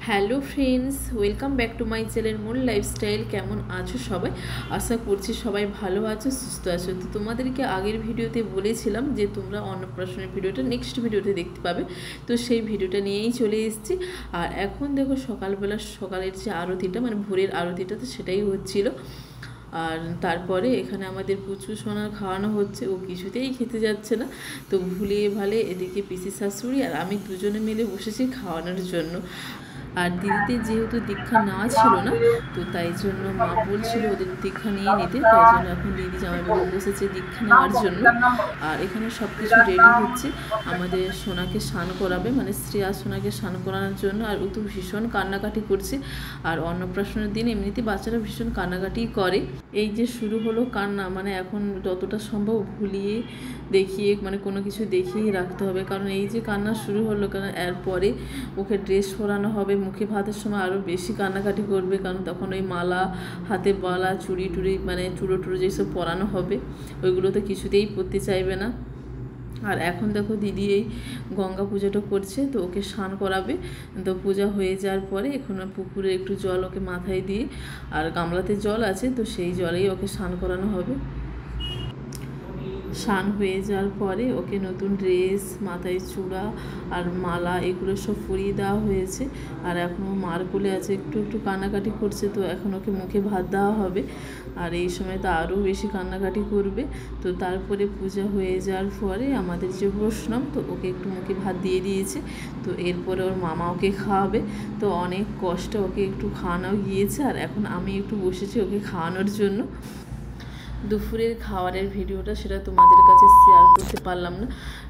Hello friends, welcome back to my channel মূল lifestyle. কেমন আছো সবাই? আশা করছি সবাই ভালো আছো, সুস্থ আছো। তো তোমাদেরকে আগের ভিডিওতে বলেছিলাম যে তোমরা অন্নপ্রাশনের ভিডিওটা নেক্সট ভিডিওতে দেখতে পাবে, তো সেই ভিডিওটা নিয়েই চলে এসেছি। আর এখন দেখো সকালবেলা সকালের যে আরতিটা মানে ভোরের আরতিটা, তো সেটাই হচ্ছিল। আর তারপরে এখানে আমাদের পুচু সোনার খাওয়ানো হচ্ছে, ও কিছুতেই খেতে যাচ্ছে না। তো ভুলিয়ে ভালে এদিকে পিসি শাশুড়ি আর আমি দুজনে মিলে বসেছি খাওয়ানোর জন্য। আর দিদিদের যেহেতু দীক্ষা নেওয়া ছিল না, তো তাই জন্য মা বলছিল ওদের দীক্ষা নিয়ে নিতে, তাই জন্য এখন দিদি জামাইবাবু বসেছে দীক্ষা নেওয়ার জন্য। আর এখানে সব কিছু রেডি হচ্ছে, আমাদের সোনাকে স্নান করাবে, মানে শ্রেয়া সোনাকে স্নান করানোর জন্য। আর ও তো ভীষণ কান্নাকাটি করছে। আর অন্নপ্রাশনের দিন এমনিতে বাচ্চারা ভীষণ কান্নাকাটি করে। এই যে শুরু হলো কান্না, মানে এখন যতটা সম্ভব ভুলিয়ে দেখিয়ে মানে কোনো কিছু দেখিয়ে রাখতে হবে, কারণ এই যে কান্না শুরু হলো, কারণ এরপরে ওকে ড্রেস পরানো হবে। মুখে ভাতের সময় আরও বেশি কান্নাকাটি করবে, কারণ তখন ওই মালা, হাতে বালা, চুড়ি টুড়ি মানে চুড়ো টুড়ো যেসব পরানো হবে ওইগুলো তো কিছুতেই পরতে চাইবে না। আর এখন দেখো দিদি এই গঙ্গা পুজোটা করছে, তো ওকে স্নান করাবে। তো পূজা হয়ে যাওয়ার পরে এখন পুকুরে একটু জল ওকে মাথায় দিয়ে, আর গামলাতে জল আছে, তো সেই জলেই ওকে স্নান করানো হবে। স্নান হয়ে যাওয়ার পরে ওকে নতুন ড্রেস, মাথায় চূড়া আর মালা এগুলো সব পরিয়ে দেওয়া হয়েছে। আর এখনও মার কোলে আছে, একটু একটু কান্নাকাটি করছে, তো এখন ওকে মুখে ভাত দেওয়া হবে। আর এই সময় তো আরও বেশি কান্নাকাটি করবে। তো তারপরে পূজা হয়ে যাওয়ার পরে আমাদের যে বৈষ্ণব, তো ওকে একটু মুখে ভাত দিয়ে দিয়েছে। তো এরপরে ওর মামা ওকে খাওয়াবে। তো অনেক কষ্টে ওকে একটু খাওয়ানো গিয়েছে, আর এখন আমি একটু বসেছি ওকে খাওয়ানোর জন্য। দুপুরের খাবারের ভিডিওটা সেটা তোমাদের কাছে শেয়ার করতে পারলাম না,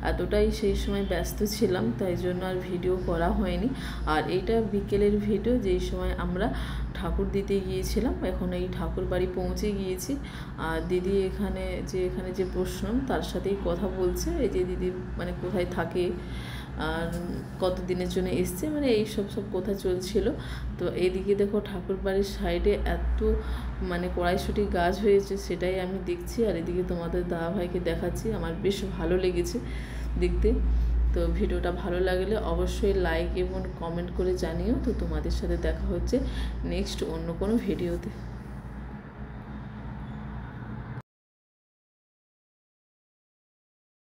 এতটাই সেই সময় ব্যস্ত ছিলাম, তাই জন্য আর ভিডিও করা হয়নি। আর এইটা বিকেলের ভিডিও, যেই সময় আমরা ঠাকুর দিতে গিয়েছিলাম। এখন এই ঠাকুর বাড়ি পৌঁছে গিয়েছি। আর দিদি এখানে যে প্রশ্ন, তার সাথেই কথা বলছে। এই যে দিদি মানে কোথায় থাকে আর কত দিনের জন্য এসছে, মানে এই সব কথা চলছিল। তো এদিকে দেখো ঠাকুর বাড়ির সাইডে এত মানে কড়াইশুঁটি গাছ হয়েছে, সেটাই আমি দেখছি। আর এদিকে তোমাদের দাদাভাইকে দেখাচ্ছি, আমার বেশ ভালো লেগেছে দেখতে। তো ভিডিওটা ভালো লাগলে অবশ্যই লাইক এবং কমেন্ট করে জানিও। তো তোমাদের সাথে দেখা হচ্ছে নেক্সট অন্য কোনো ভিডিওতে।